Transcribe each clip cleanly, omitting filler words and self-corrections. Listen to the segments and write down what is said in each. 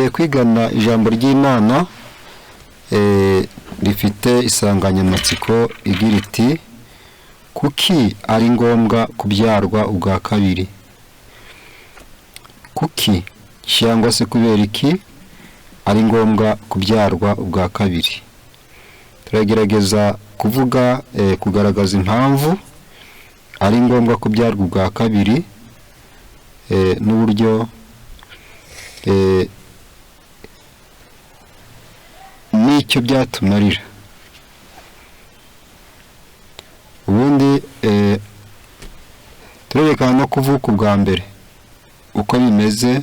tugiye kwigana ijambo ry'Imana rifite isanganyamatsiko igira iti kuki ari ngombwa kubyarwa ubwa kabiri. Kuki cyangwa se kubera iki ari ngombwa kubyarwa ubwa kabiri. Turagerageza kuvuga kugaragaza impamvu ari ngombwa kubyarwa ubwa kabiri n'uburyo n'icyo byatumarira. Ubundi turerekana no kuvuka ubwa mbere uko bimeze,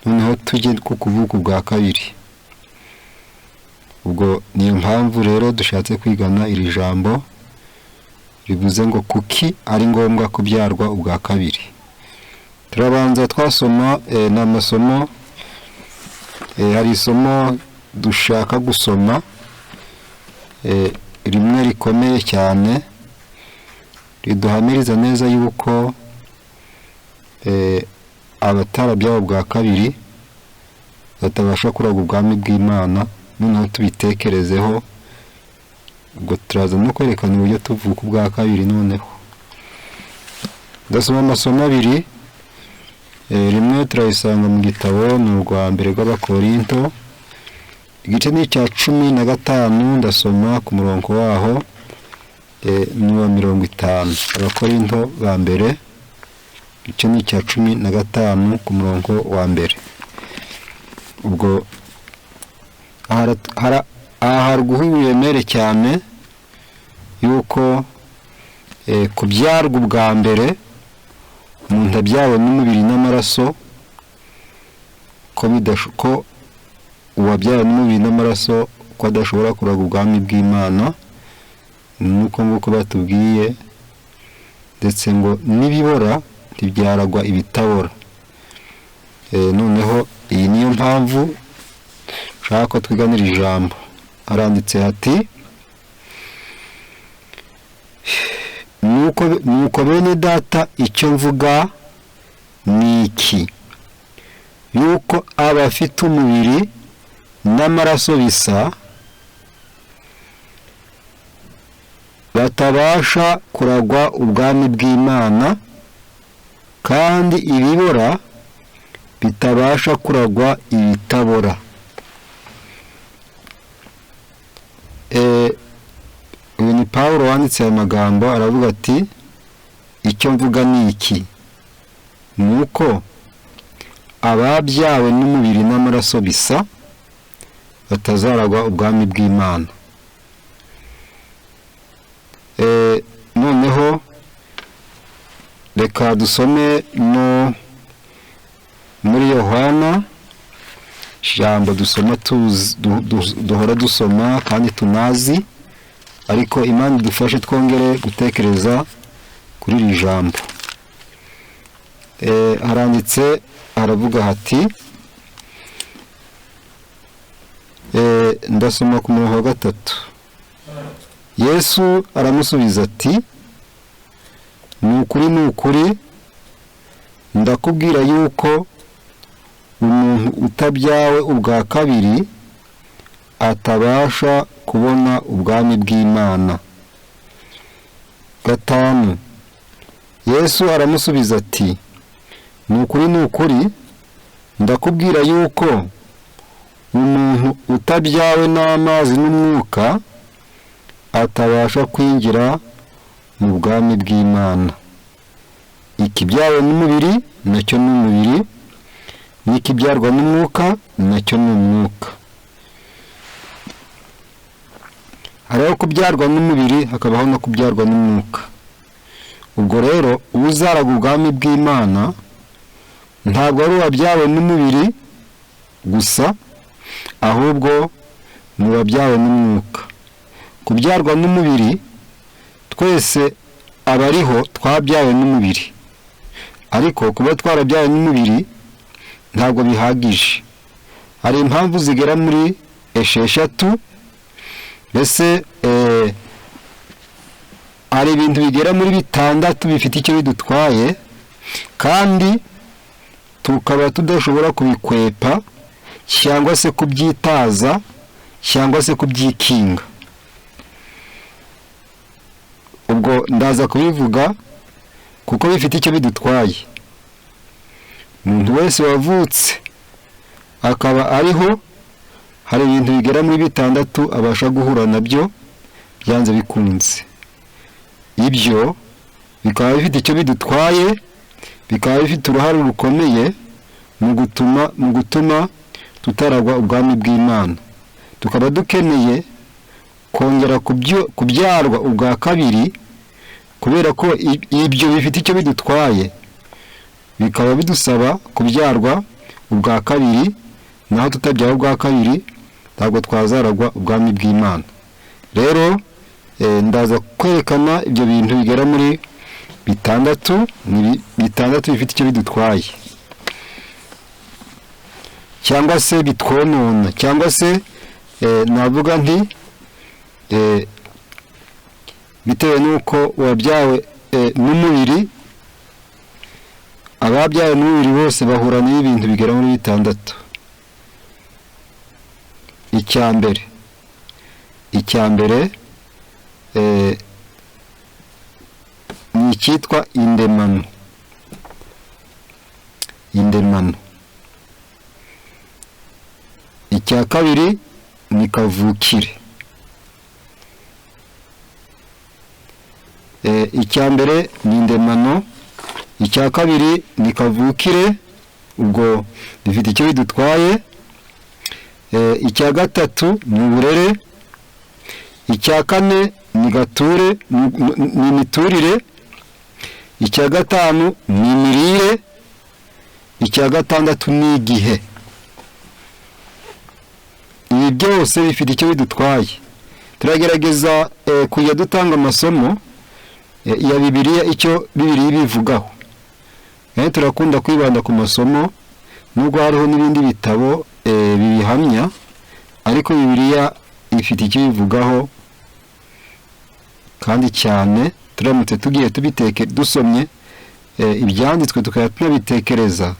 noneho tujye ku kuvuka ubwa kabiri. Ubwo niyo mpamvu rero dushatse kwigana iri jambo rivuze ngo kuki ari ngombwa kubyarwa ubwa kabiri. Turabanza twasoma n'amasomo, hari isomo dushaka gusoma rimwe rikomeye cyane riduhamiriza neza yuko abatarabyawe bwa kabiri batabasha kuraga ubwami bw'Imana. Noneho tubitekerezeho, ubwo turaza no kwerekana uburyo tuvuka ubwa kabiri. Noneho ndasoma amasomo abiri, rimwe turayisanga mu gitabo ni urwa mbere rw'Abakorinto, igice ni icya 15, ndasoma ku murongo waho n'uwa 50. Abakorinto ba mbere igice ni icya 15 ku murongo wa mbere. Ubwo hari guhubiyemere cyane yuko kubyarwa ubwa mbere umuntu abyawe n'umubiri n'amaraso, ko uwabyawe n'umubiri n'amaraso ko adashobora kuraga ubwami bw'Imana, nuko nguko batubwiye, ndetse ngo n'ibibora ntibyaragwa ibitabora. Noneho iyi niyo mpamvu nshaka ko twiganira ijambo. Haranditse hati nuko bene data icyo mvuga ni iki, yuko abafite umubiri n'amaraso bisa batabasha kuragwa ubwami bw'Imana, kandi ibibora bitabasha kuragwa ibitabora. Uyu ni Pawulo wanditse aya magambo, aravuga ati icyo mvuga ni iki, nuko ababyawe n'umubiri n'amaraso bisa batazaragwa ubwami bw'Imana. Noneho reka dusome no muri Yohana, ijambo dusoma duhora dusoma kandi tunazi, ariko Imana idufashe twongere gutekereza kuri iri jambo. Haranditse, haravuga hati, ndasoma ku murongo wa 3. Yesu aramusubiza ati ni ukuri ndakubwira yuko umuntu utabyawe ubwa kabiri atabasha kubona ubwami bw'Imana. 5. Yesu aramusubiza ati ni ukuri ndakubwira yuko umuntu utabyawe n'amazi n'umwuka atabasha kwinjira mu bwami bw'Imana. Ikibyawe n'umubiri nacyo ni umubiri, n'ikibyarwa n'umwuka nacyo ni umwuka. Hariho kubyarwa n'umubiri, hakabaho no kubyarwa n'umwuka. Ubwo rero uzaraga ubwami bw'Imana ntabwo ari uwabyawe n'umubiri gusa, ahubwo ni uwabyawe n'umwuka. Kubyarwa n'umubiri, twese abariho twabyawe n'umubiri, ariko kuba twarabyawe n'umubiri ntabwo bihagije. Hari impamvu zigera muri 6. Mbese hari ibintu bigera muri 6 bifite icyo bidutwaye, kandi tukaba tudashobora kubikwepa cyangwa se kubyitaza cyangwa se kubyikinga. Ubwo ndaza kubivuga kuko bifite icyo bidutwaye. Umuntu wese wavutse akaba ariho, hari ibintu bigera muri 6 abasha guhura nabyo byanze bikunze. Ibyo bikaba bifite icyo bidutwaye, bikaba bifite uruhare rukomeye mu gutuma tutaragwa ubwami bw'Imana. Tukaba dukeneye kongera kubyarwa ubwa kabiri, kubera ko ibyo bifite icyo bidutwaye, bikaba bidusaba kubyarwa ubwa kabiri. Naho tutabyara ubwa kabiri ntabwo twazaragwa ubwami bw'Imana. Rero ndaza kwerekana ibyo bintu bigera muri 6, ni 6 bifite icyo bidutwaye cyangwa se bitwonona, cyangwa se navuga nti bitewe nuko wabyawe n'umubiri, ababyawe n'umubiri bose bahura n'ibintu bigera muri 6. Icyambere ni icyitwa indemano. Icya kabiri ni kavukire. Icyambere ni indemano, icya kabiri ni kavukire, ubwo bifite icyo bidutwaye. Icya gatatu ni uburere, icya kane ni gature, ni imiturire, icya gatanu ni imirire, icya gatandatu ni igihe. Ibi byose bifite icyo bidutwaye. Turagerageza kujya dutanga amasomo ya Bibiliya, icyo Bibiliya bivugaho. Turakunda kwibanda ku masomo, nubwo hariho n'ibindi bitabo bibihamya, ariko Bibiliya ifite icyo bivugaho kandi cyane. Turamutse tugiye dusomye ibyanditswe tukaba tunabitekereza,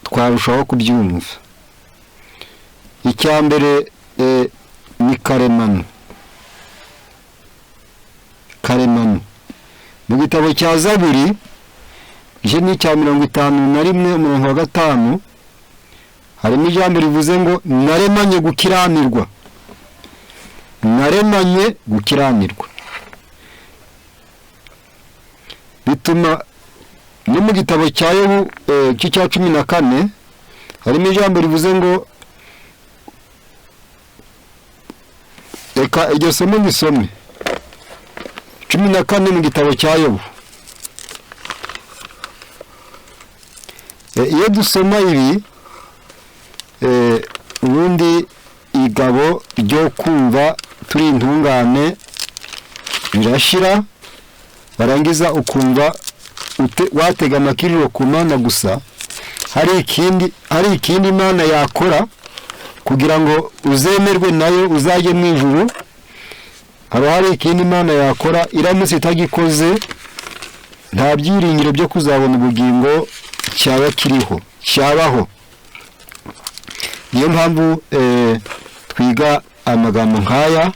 twarushaho kubyumva. Icyambere ni karemano. Mu gitabo cya Zaburi ni cya 51 umurongo wa 5, harimo ijambo rivuze ngo naremanye gukiranirwa. Bituma no mu gitabo cya Yobu cya 14 harimo ijambo rivuze ngo, reka iryo somo nisome 14 mu gitabo cya Yobu. Iyo dusoma ibi, ubundi igabo ryo kumva turi intungane birashira, barangiza ukumva watega amakiriro ku Mana gusa. Hari ikindi Imana yakora kugira ngo uzemerwe nayo uzajye mu ijuru. Hari ikindi Imana yakora, iramutse itagikoze nta byiringiro byo kuzabona ubugingo cyabaho. Niyo mpamvu twiga amagambo nkaya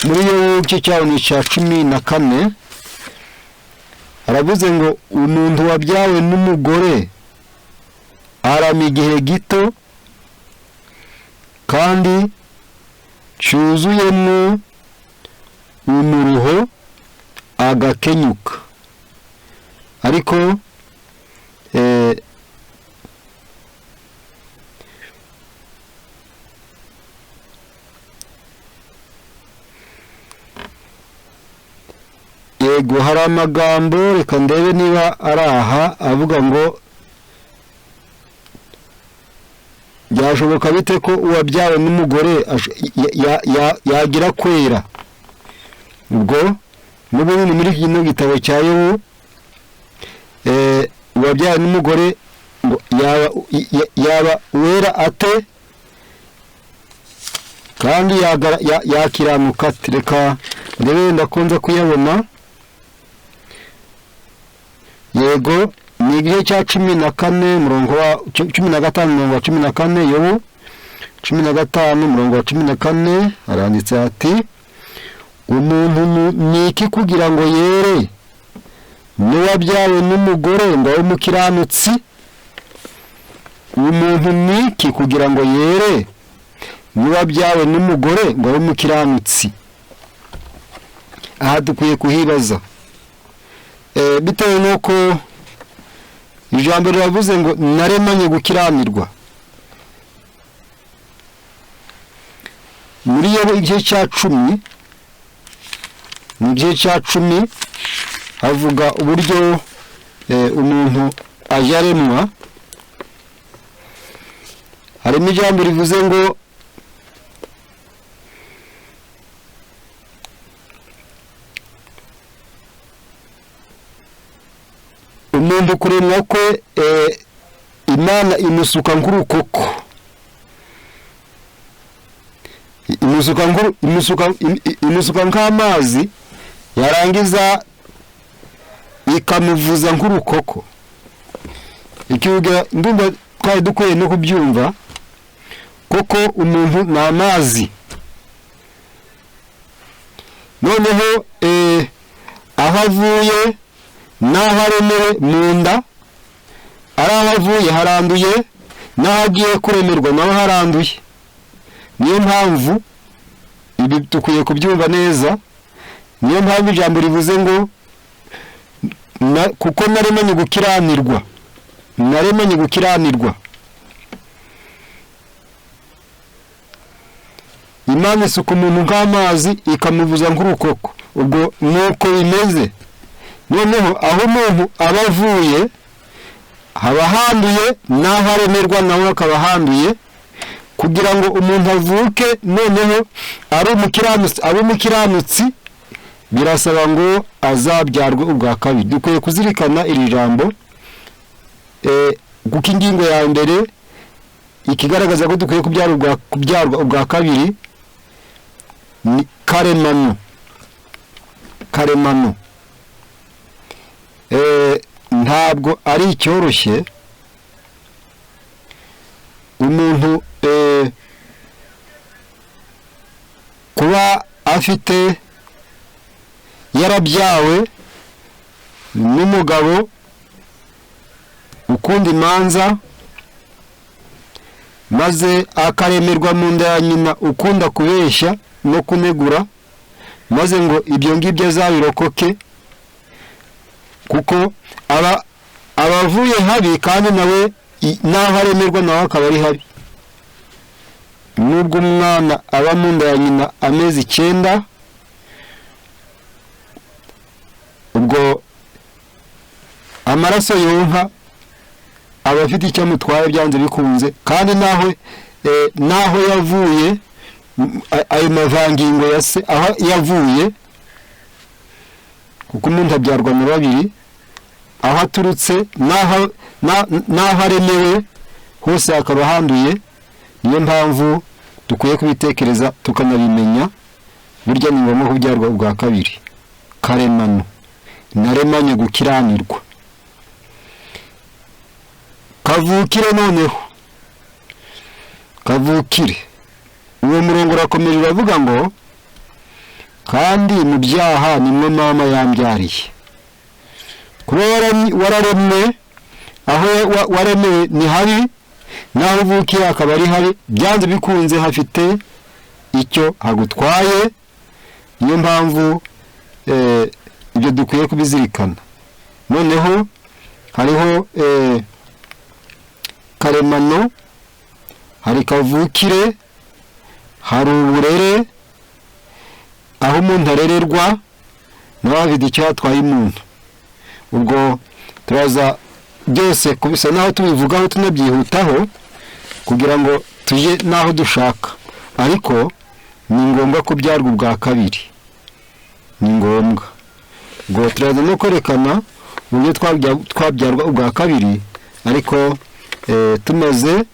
muri yo cyawo ni cya 14. Aravuze ngo umuntu wabyawe n'umugore arama igihe gito kandi cyuzuyemo umuruho agakenyuka, ariko yego hari amagambo, reka ndebe niba ari aha, avuga ngo byashoboka bite ko uwabyawe n'umugore yagira kwera. Ubwo n'ubundi muri kino gitabo cya Yobu, uwabyawe n'umugore yaba wera ate kandi yakiranuka ate. Reka ndebe ndakunze kuyabona. Yego ni igice cya 14 murongo wa 15 murongo wa 14 Yobu 15 murongo wa 14 aranditse ati umuntu niki kugira ngo yere n'uwabyawe n'umugore ngo umukiranutsi umuntu niki kugira ngo yere n'uwabyawe n'umugore ngo umukiranutsi aha dukwiye kuhibaza bitewe nuko ijambo riravuze ngo naremanye gukiranirwa muri Yobu igice cya 10 mu gice cya 10 havuga uburyo umuntu ajaremwa harimo ijambo rivuze ngo umuntu kuremwa kwe Imana imusuka nk'urukoko imusuka nk'amazi yarangiza ikamuvuza nk'urukoko ikivuga ndumva twari dukwiye no kubyumva koko umuntu ni amazi noneho aho avuye n'aho aremewe mu nda ari aho avuye haranduye n'aho agiye kuremerwa naho haranduye niyo mpamvu ibi dukwiye kubyumva neza niyo mpamvu ijambo rivuze ngo kuko naremanye gukiranirwa Imana isuka umuntu nk'amazi ikamuvuza nk'urukoko ubwo nuko bimeze noneho aho umuntu aba avuye haba handuye n'aho aremerwa nawe akaba handuye kugira ngo umuntu avuke noneho ari umukiranutsi birasaba ngo azabyarwe ubwa kabiri dukwiye kuzirikana iri jambo kuko ingingo ya mbere ikigaragaza ko dukwiye kubyarwa ubwa kabiri ni karemano ntabwo ari icyoroshye umuntu kuba afite yarabyawe n'umugabo ukunda imanza maze akaremerwa mu nda ya nyina ukunda kubeshya no kunegura maze ngo ibyo ngibyo azabirokoke kuko abavuye habi kandi nawe naho aremerwa nawe akaba ari habi nubwo umwana aba mu nda ya nyina amezi 9 ubwo amaraso yonka aba afite icyo amutwaye byanze bikunze kandi naho yavuye ayo mavangingo yase aho yavuye kuko umuntu abyarwa mu babiri aho aturutse naho aremewe hose akaba handuye niyo mpamvu dukwiye kubitekereza tukanabimenya burya ni ngombwa kubyarwa ubwa kabiri karemano naremanye gukiranirwa kavukire noneho kavukire uwo murongo urakomeje uravuga ngo kandi mu byaha nimwe mama yambyariye kuba wararemwe aho waremewe ni habi naho uvukiye akaba ari habi byanze bikunze hafite icyo hagutwaye niyo mpamvu ibyo dukwiye kubizirikana noneho hariho karemano hari kavukire hari uburere aho umuntu arererwa naho hafite icyo hatwaye umuntu ubwo turaza byose kubisa naho tubivugaho tunabyihutaho kugira ngo tuje naho dushaka ariko ni ngombwa kubyarwa ubwa kabiri ni ngombwa ubwo turaza no kwerekana uburyo twabyarwa ubwa kabiri ariko tumaze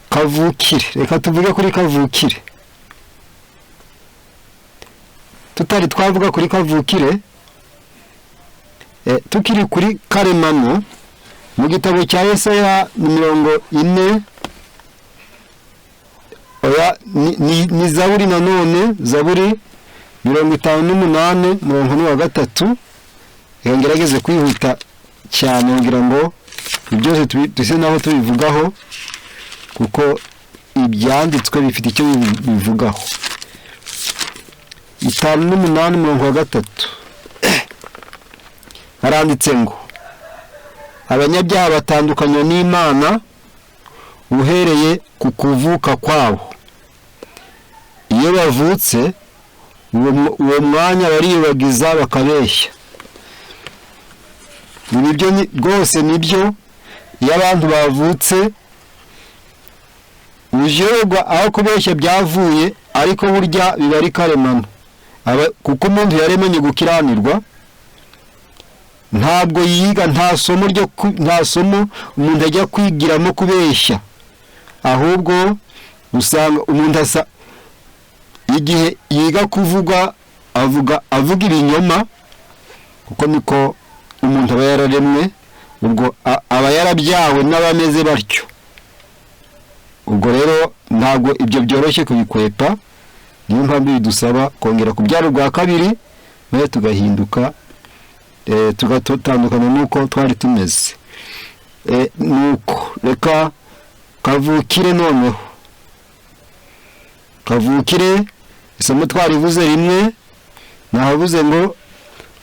kavukire reka tuvuge kuri kavukire tutari twavuga kuri kavukire tukiri kuri karemano mu gitabo cya Yesaya 40 ni Zaburi nanone Zaburi 58 umurongo wa gatatu. Ngerageze kwihuta cyane kugira ngo byose tuse naho tubivugaho kuko ibyanditswe bifite icyo bivugaho. 58 umurongo wa gatatu haranditse ngo abanyabyaha batandukanywa n'Imana uhereye ku kuvuka kwabo. Iyo bavutse uwo mwanya bariyobagiza bakabeshya. Nibyo rwose nibyo iyo abantu bavutse ujerwa aho kubeshya byavuye, ariko burya biba ari karemano kuko umuntu yaremanye gukiranirwa. Ntabwo yiga, nta somo umuntu ajya kwigiramo kubeshya, ahubwo usanga umuntu asa igihe yiga kuvuga avuga ibinyoma, kuko niko umuntu aba yararemwe, ubwo aba yarabyawe n'abameze batyo. Ubwo rero ntabwo ibyo byoroshye kubikwepa, niyo mpamvu bidusaba kongera kubyara ubwa kabiri maze tugahinduka, tugatandukana nuko twari tumeze. Nuko reka kavukire noneho. Kavukire isomo twarivuze rimwe, nahavuze ngo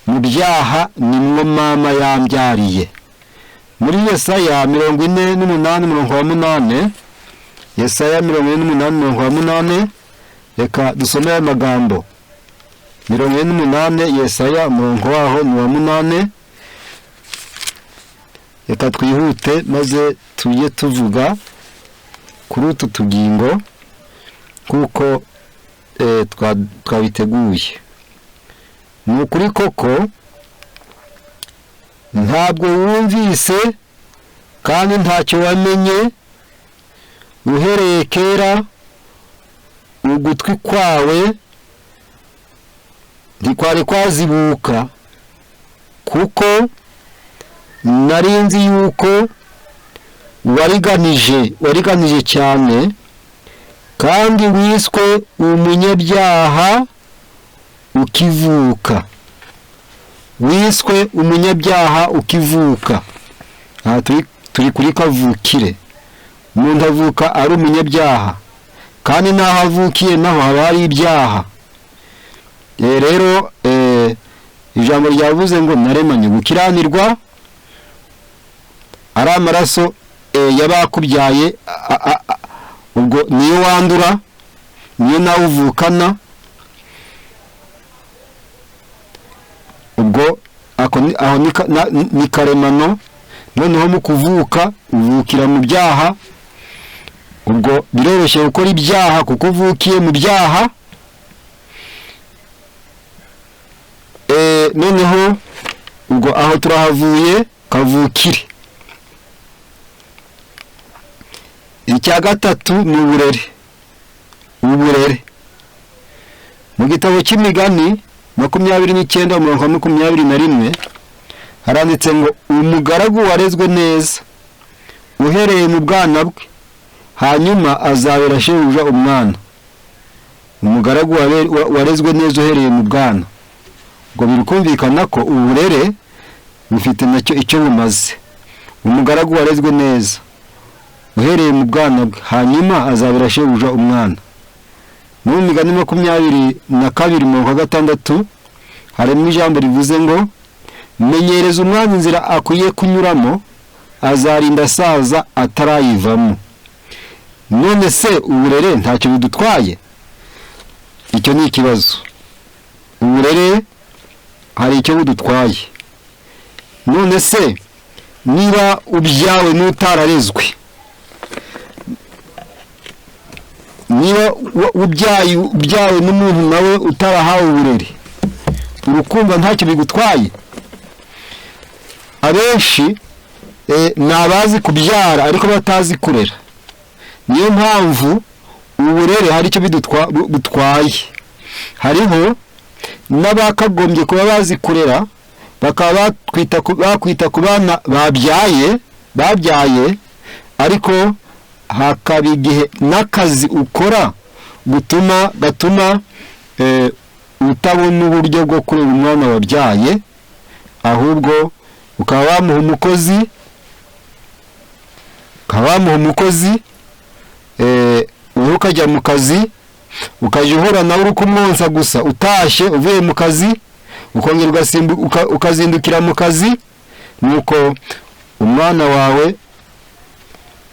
mu byaha nimwo mama yambyariye. Muri Yesaya 48 umurongo wa 8, Yesaya 48 umurongo wa 8, reka dusome amagambo. 48 Yesaya umurongo waho ni wa 8. Reka twihute maze tujye tuvuga kuri utu tugingo kuko twabiteguye. Ni ukuri koko ntabwo wumvise kandi ntacyo wamenye, uhereye kera ugutwi kwawe ntikwari kwazibuka, kuko narinzi yuko wariganije cyane kandi wiswe umunyabyaha ukivuka. Wiswe umunyabyaha ukivuka. Aha turi kuri kavukire. Umuntu avuka ari umunyabyaha, kandi naho avukiye naho haba hari ibyaha. Rero ijambo ryavuze ngo naremanye gukiranirwa, ari amaraso y'abakubyaye, ubwo niyo wandura, niyo nawe uvukana. Ubwo aho ni karemano. Noneho mu kuvuka uvukira mu byaha, ubwo biroroshye gukora ibyaha kuko uvukiye mu byaha. Noneho ubwo aho turahavuye kavukire. Icya gatatu ni uburere. Mu gitabo cy'imigani 29 umurongo wa 21 haranditse ngo umugaragu warezwe neza uhereye mu bwana bwe, hanyuma azabera shebuja umwana. Umugaragu warezwe neza uhereye mu bwana. Ngo birikumvikana ko uburere bufite nacyo icyo bumaze. Umugaragu warezwe neza uhereye mu bwana bwe, hanyuma azabera shebuja umwana. Mu migani 22 umurongo wa 6 harimo ijambo rivuze ngo menyereza umwana inzira akwiye kunyuramo, azarinda asaza atarayivamo. None se uburere ntacyo bidutwaye? Icyo ni ikibazo. Uburere hari icyo budutwaye. None se niba ubyawe n'utararezwe, niba ubyawe n'umuntu nawe utarahawe uburere, urukumva ntacyo bigutwaye? Abenshi ni abazi kubyara ariko batazi kurera. Niyo mpamvu uburere hari icyo butwaye. Hariho n'abakagombye kuba bazi kurera bakaba bakwita ku bana babyaye ariko hakaba igihe n'akazi ukora gatuma utabona uburyo bwo kurera umwana wabyaye, ahubwo ukaba wamuha umukozi wowe ukajya mu kazi, ukajya uhura nawe uri kumwonsa gusa, utashye uvuye mu kazi ukongera ukazindukira mu kazi, nuko umwana wawe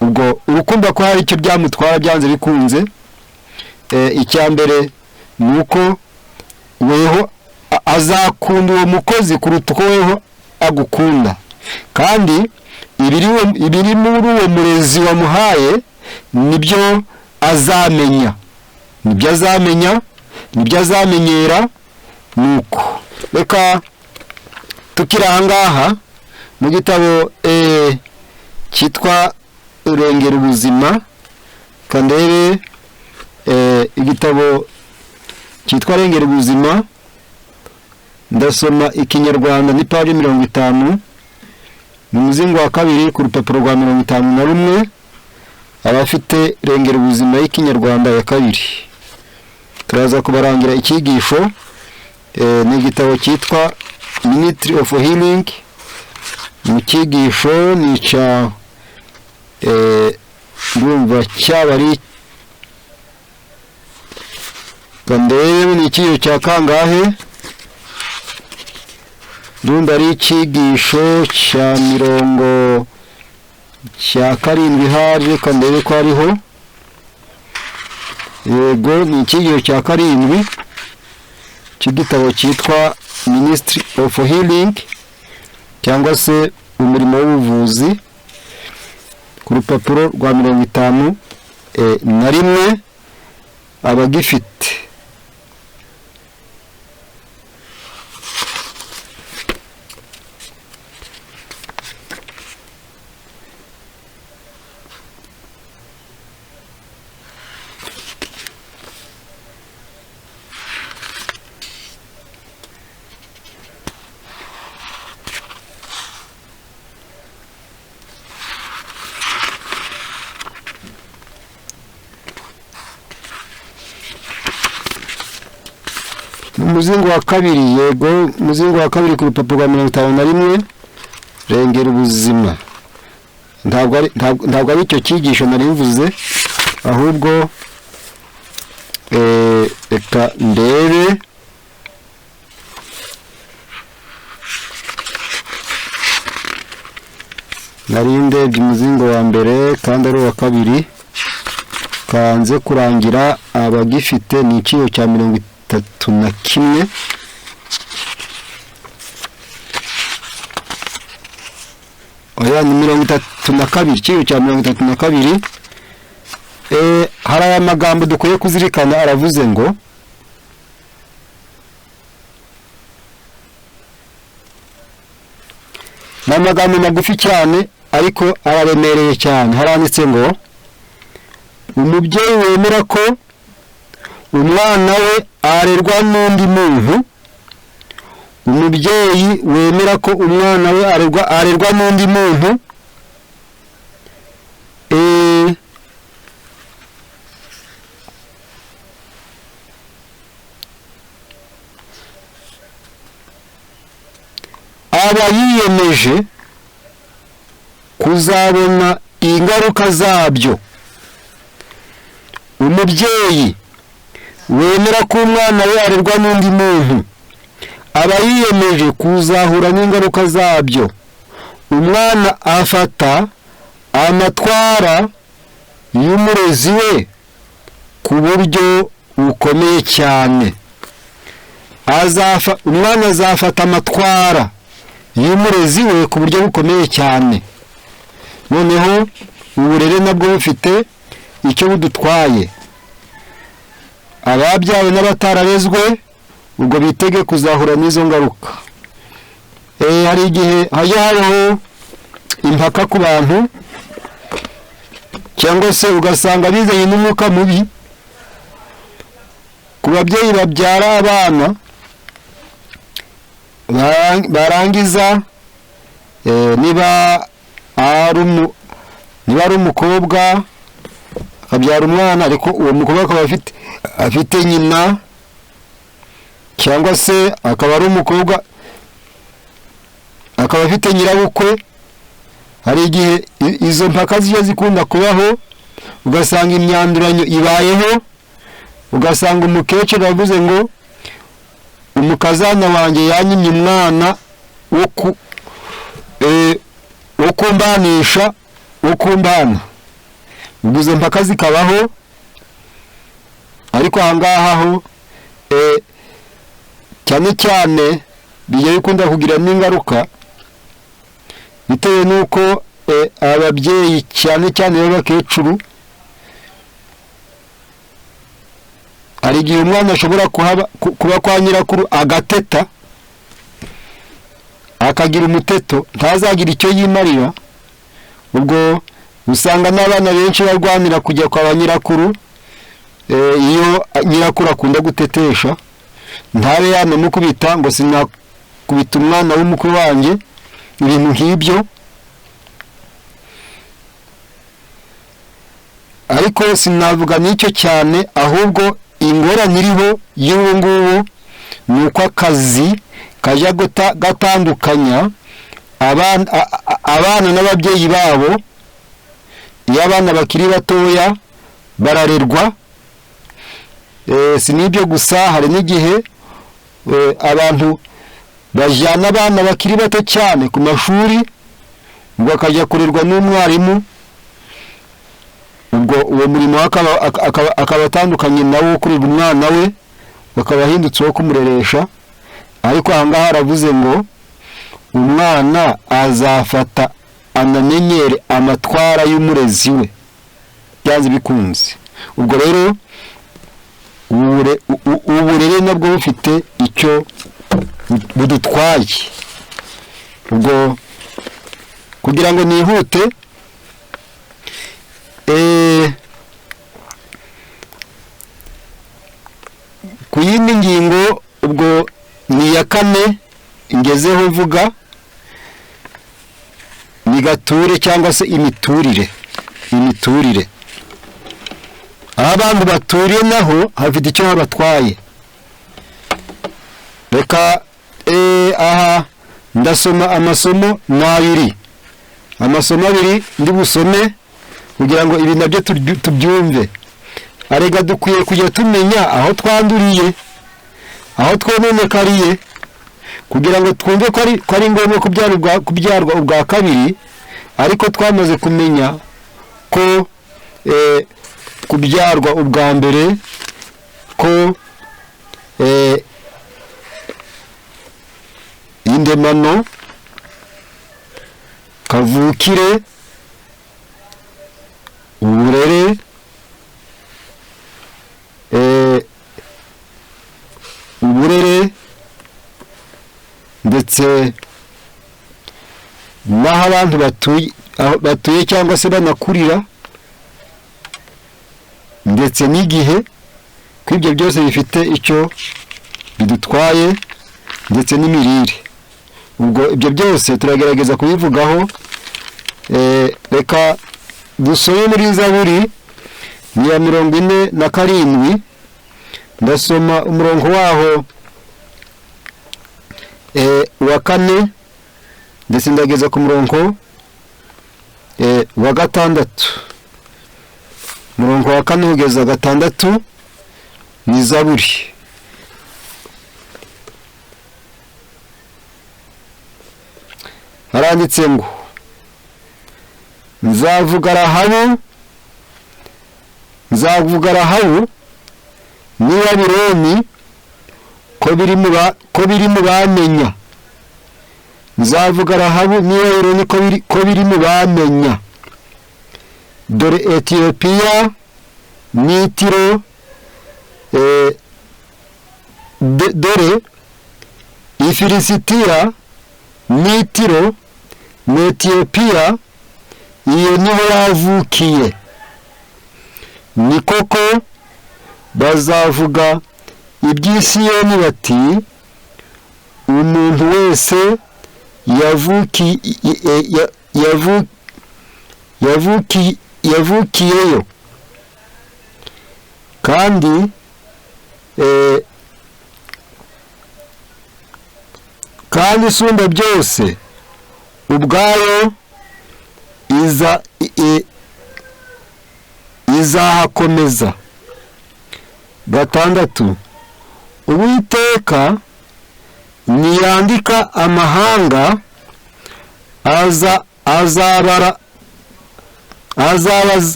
ubwo urukumva ko hari icyo byamutwara byanze bikunze. Icya mbere nuko weho azakunda uwo mukozi kuruta uko weho agukunda, kandi ibiri muri uwo murezi wamuhaye nibyo azamenya, nibyo azamenyera. Nuko reka tukiri aha ngaha mu gitabo cyitwa Urengera Ubuzima, kandebe igitabo cyitwa Urengera Ubuzima, ndasoma Ikinyarwanda ni paji 50 mu muzingo wa 2 ku rupapuro rwa 51, abafite Urengera Ubuzima y'Ikinyarwanda ya 2. Turaza kubarangira icyigisho. Ni igitabo cyitwa Ministry of Healing. Mu cyigisho ni cya ndumva cyabari kandebe ni icyigisho cya kangahe, ndumva ari icyigisho cya 7 hari, kandebe ko ariho, yego ni icyigisho cya 7 cy'igitabo cyitwa Ministry of Healing cyangwa se umurimo w'ubuvuzi, ku rupapuro rwa 51 abagifite. Umuzingo wa 2, yego umuzingo wa 2 ku rupapuro rwa 51, Rengera Ubuzima. Ntabwo ari icyo cyigisho nari mvuze, ahubwo reka ndebe nari ndebye umuzingo wa mbere kandi ari uwa 2, kanze kurangira abagifite ni icyiyo cya 31. Oya ni 32, icyiyo cya 32. Hari aya magambo dukwiye kuzirikana, aravuze ngo ni amagambo magufi cyane ariko araremereye cyane. Haranditse ngo umubyeyi wemera ko umwana we arerwa n'undi muntu, umubyeyi wemera ko umwana we arerwa n'undi muntu aba yiyemeje kuzabona ingaruka zabyo. Umubyeyi wemera ko umwana we arerwa n'undi muntu aba yiyemeje kuzahura n'ingaruka zabyo. Umwana afata amatwara y'umurezi we ku buryo bukomeye cyane. Umwana azafata amatwara y'umurezi we ku buryo bukomeye cyane. Noneho uburere nabwo bufite icyo budutwaye. Ababyawe n'abatararezwe ubwo bitege kuzahura n'izo ngaruka. Hari igihe hajya habaho impaka ku bantu, cyangwa se ugasanga bizanye n'umwuka mubi ku babyeyi babyara abana barangiza niba ari umukobwa akabyara umwana ariko uwo mukobwa akaba afite nyina, cyangwa se akaba ari umukobwa akaba afite nyirabukwe. Hari igihe izo mpaka zijya zikunda kubaho, ugasanga imyanduranyo ibayeho, ugasanga umukecuru avuze ngo umukazana wanjye yanyimye umwana wo kumbanisha, wo kumbana. Izo mpaka zikabaho, ariko ahangaha ho cyane cyane bijya bikunda kugira n'ingaruka bitewe n'uko ababyeyi cyane cyane b'abakecuru, hari igihe umwana ashobora kuba kwa nyirakuru agateta, akagira umuteto, ntazagira icyo yimarira. Ubwo usanga n'abana benshi barwanira kujya kwa nyirakuru, iyo nyirakuru akunda gutetesha, ntabe yanamukubita ngo sinakubita umwana w'umukuru wanjye, ibintu nk'ibyo. Ariko sinavuga n'icyo cyane, ahubwo ingorane iriho y'ubu ngubu ni uko akazi kajya gatandukanya abana n'ababyeyi babo. Iyo abana bakiri batoya bararerwa, si n'ibyo gusa, hari n'igihe abantu bajyana abana bakiri bato cyane ku mashuri, ubwo akajya kurerwa n'umwarimu. Ubwo uwo murimo akaba atandukanye nawo wo kurera umwana we, bakaba ahindutse wo kumureresha. Ariko ahangaha haravuze ngo umwana azafata anamenyere amatwara y'umurezi we byanze bikunze. Ubwo rero uburere nabwo bufite icyo budutwaye. Ubwo kugira ngo nihute, ku yindi ngingo, ubwo ni iya 4 ingezeho mvuga, ni gature cyangwa se imiturire. Aho abantu baturiye naho hafite icyo habatwaye. Reka aha ndasoma amasomo abiri ndi busome kugira ngo ibi nabyo tubyumve. Arega dukwiye kujya tumenya aho twanduriye, aho twononekariye, kugira ngo twumve ko ari ngombwa kubyarwa ubwa kabiri. Ariko twamaze kumenya ko kubyarwa ubwa mbere ko indemano, kavukire, uburere, ndetse n'aho abantu batuye cyangwa se banakurira, ndetse n'igihe, ko ibyo byose bifite icyo bidutwaye, ndetse n'imirire. Ubwo ibyo byose turagerageza kubivugaho. Reka dusome muri Zaburi ya 47, ndasoma umurongo waho wa 4, ndetse ndageza ku murongo wa 6. Umurongo wa 4 ugeza 6 ni Zaburi. Haranditse ngo nzavuga Rahabu ni Babuloni ko biri mu bamenya. Nzavuga Rahabu ni Babuloni ko biri mu bamenya. Dore Etiyopiya ni Tiro, dore Ifilisitiya ni Tiro n'Etiyopiya, iyo niho yavukiye. Ni koko bazavuga iby'Isiyoni bati umuntu wese yavukiyeyo kandi isumba byose ubwayo izahakomeza. 6 Uwiteka niyandika amahanga azabara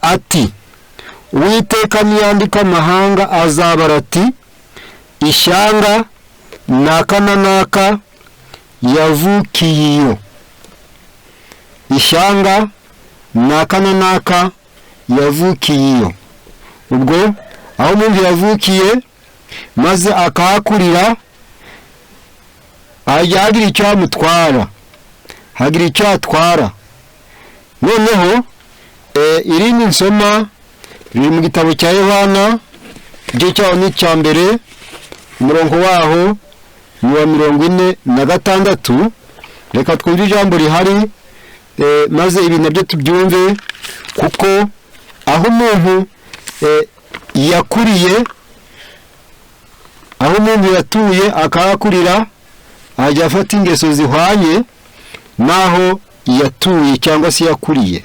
ati Uwiteka niyandika amahanga azabara ati ishyanga naka na naka yavukiyeyo. Ishyanga naka na naka yavukiyeyo. Ubwo aho umuntu yavukiye maze akahakurira hagira icyo amutwara, hagira icyo atwara. Noneho irindi nsoma riri mu gitabo cya Yohana igice cyaho ni icya mbere umurongo waho ni wa 46. Reka twumve ijambo rihari maze ibi nabyo tubyumve, kuko aho umuntu yakuriye, aho umuntu yatuye akahakurira ajya afata ingeso zihwanye naho yatuye cyangwa se yakuriye.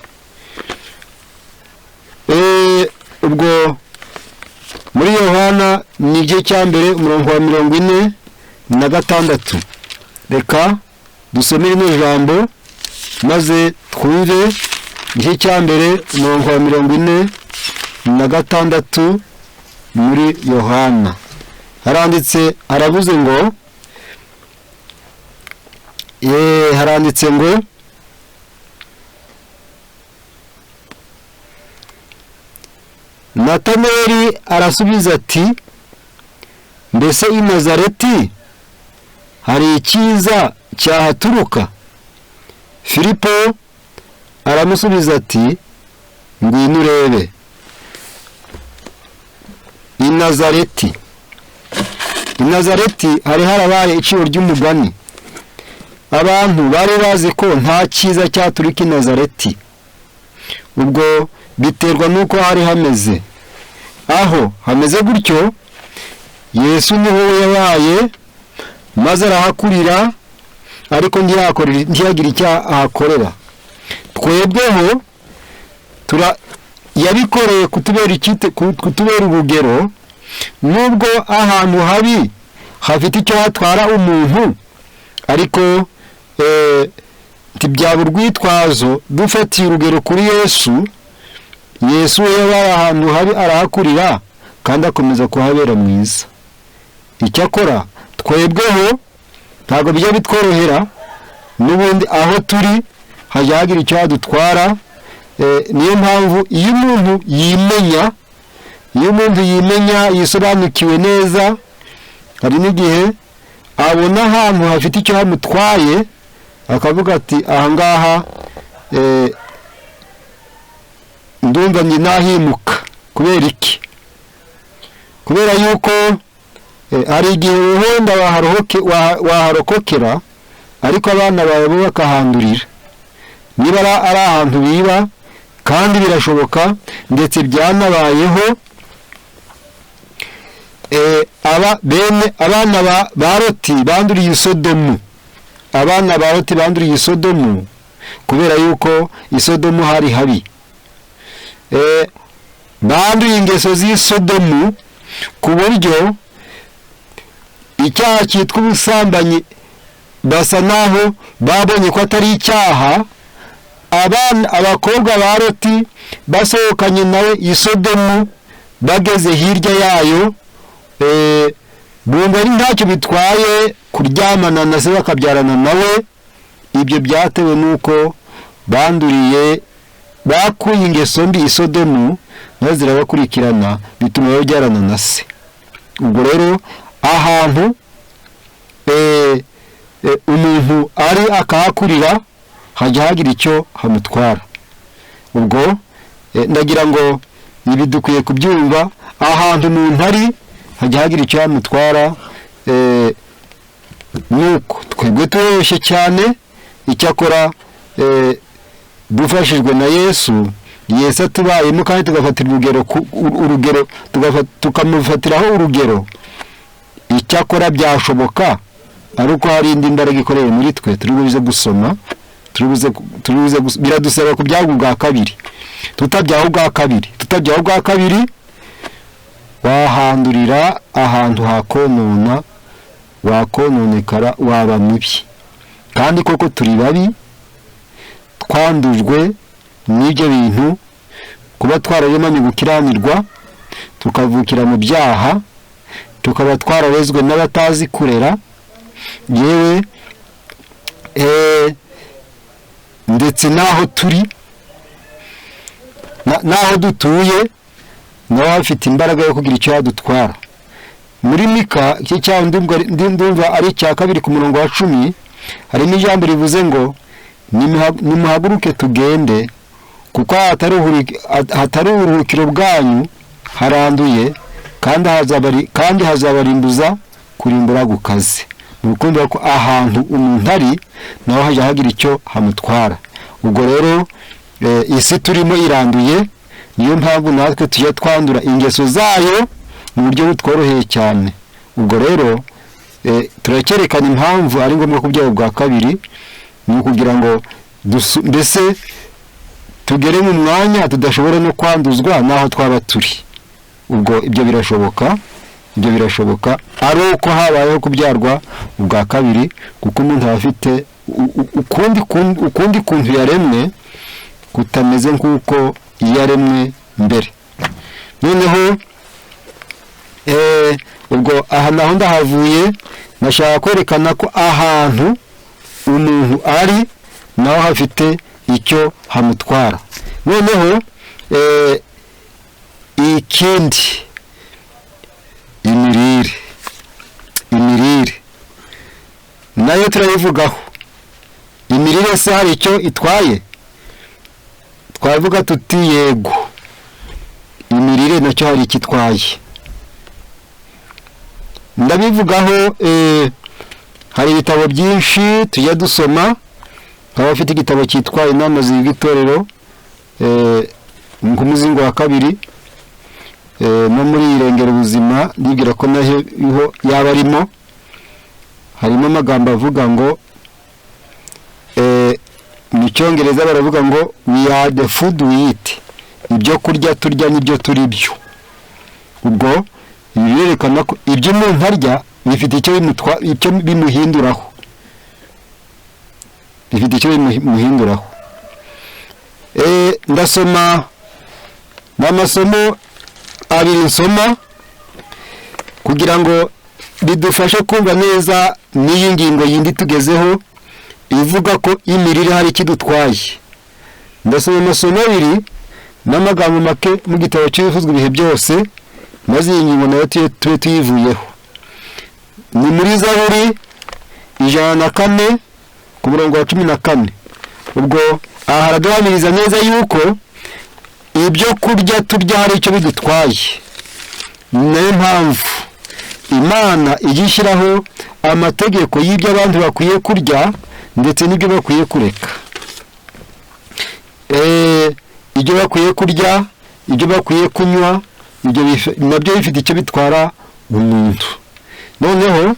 Ubwo muri Yohana ni igice cya mbere umurongo wa 46. Reka dusomere ino jambo maze twumve igice cya mbere umurongo wa 46 muri Yohana. Haranditse aravuze ngo haranditse ngo Nataneli arasubiza ati mbese i Nazareti hari icyiza cyahaturuka? Filipo aramusubiza ati ngwino urebe. I Nazareti hari harabaye iciro ry'umugani. Abantu bari bazi ko nta cyiza cyaturuka i Nazareti. Ubwo biterwa nuko hari hameze. Aho hameze gutyo Yesu niho yabaye maze arahakurira, ariko ntiyagira icyo ahakorera. Twebweho yabikoreye kutubera urugero, nubwo ahantu habi hafite icyo hatwara umuntu, ariko ntibyaba urwitwazo dufatiye urugero kuri Yesu. Yesu yabaye ahantu habi arahakurira kandi akomeza kuhabera mwiza. Icyakora twebweho ntabwo bijya bitworohera, n'ubundi aho turi hajya hagira icyo hadutwara. Niyo mpamvu iyo umuntu yimenya yisobanukiwe neza, hari n'igihe abona ahantu hafite icyo hamutwaye akavuga ati ahangaha ndumva njye nahimuka. Kubera iki? Kubera yuko hari igihe wenda waharokokera, ariko abana bawe bo bakahandurira. Niba ari ahantu biba, kandi birashoboka ndetse byanabayeho, abana ba Loti banduriye Sodomu. Abana ba Loti banduriye Sodomu kubera yuko i Sodomu hari habi. Banduriye ingeso z'i Sodomu ku buryo icyaha cyitwa ubusambanyi basa naho babonye ko atari icyaha. Abakobwa ba Loti basohokanye nawe i Sodomu, bageze hirya yayo bumva ari ntacyo bitwaye kuryamana na se bakabyarana nawe. Ibyo byatewe nuko bakuye ingeso mbi i Sodomu maze zirabakurikirana, bituma babyarana na se. Ubwo rero ahantu umuntu ari akahakurira hajya hagira icyo hamutwara. Ubwo ndagira ngo ibi dukwiye kubyumva. Ahantu umuntu ari hajya hagira icyo yamutwara. Nuko twebwe turoroshye cyane, icyakora dufashijwe na Yesu atubayemo kandi tugafatira urugero tukamufatiraho urugero. Icyakora byashoboka ari uko hari indi mbaraga ikoreye muri twe turi buze gusoma, biradusaba kubyaho ubwa kabiri. Tutabyaho ubwa kabiri wahandurira ahantu hakonona, wakononekara, waba mubi. Kandi koko turi babi, twandujwe n'ibyo bintu, kuba twararemanye gukiranirwa, tukavukira mu byaha, tukaba twararezwe n'abatazi kurera, yewe ndetse n'aho turi, n'aho dutuye naho hafite imbaraga yo kugira icyo yadutwara. Muri Mika iki cyaho ndumva ari icya 2 ku murongo wa 10, harimo ijambo rivuze ngo nimuhaguruke tugende, kuko hatari uruhukiro bwanyu haranduye, kandi hazabarimbuza kurimbura gukaze. Nukundi ko ahantu umuntu ari naho haje hagira icyo hamutwara. Ubwo rero isi turimo iranduye, niyo mpamvu natwe tujya twandura ingeso zayo mu buryo butworoheye cyane. Ubwo rero turakerekana impamvu ari ngombwa kubyaho bwa kabiri, ni ukugira ngo mbese tugere mu mwanya tudashobora no kwanduzwa naho twaba turi. Ubwo ibyo birashoboka ari uko habayeho kubyarwa ubwa kabiri, kuko umuntu aba afite ukundi kuntu yaremwe kutameze nk'uko yaremwe mbere. Noneho ubwo aha naho ndahavuye, nashaka kwerekana ko ahantu umuntu ari naho hafite icyo hamutwara. Noneho ikindi, imirire nayo turayivugaho. Imirire se hari icyo itwaye? Twavuga tuti yego, imirire nacyo hari icyo itwaye. Ndabivugaho, hari ibitabo byinshi tujya dusoma. Nkaba afite igitabo cyitwa Inama z'itorero nk'umuzingo wa 2, no muri irengero ubuzima ndibwira ko naho yaba arimo. Harimo amagambo avuga ngo mu Cyongereza baravuga ngo we are the food we eat, ibyo kurya turya nibyo turi byo. Ubwo birerekana ko ibyo umuntu arya bifite icyo bimuhinduraho, ndasoma n'amasomo abiri nsoma kugira ngo bidufashe kumva neza n'iyi ngingo yindi tugezeho ivuga ko imirire hari ikidutwaye. Ndasoma amasomo abiri n'amagambo make mu gitabo cy'ibivuzwe ibihe byose, maze iyi ngingo nayo tube tuyivuyeho. Ni muri Zaburi 104 ku murongo wa 14. Ubwo aha haraduhamiriza neza yuko ibyo kurya turya hari icyo bidutwaye. Niyo mpamvu Imana igishyiraho amategeko y'ibyo abantu bakwiye kurya ndetse n'ibyo bakwiye kureka. Ibyo bakwiye kurya, ibyo bakwiye kunywa, ibyo nabyo bifite icyo bitwara umuntu. Noneho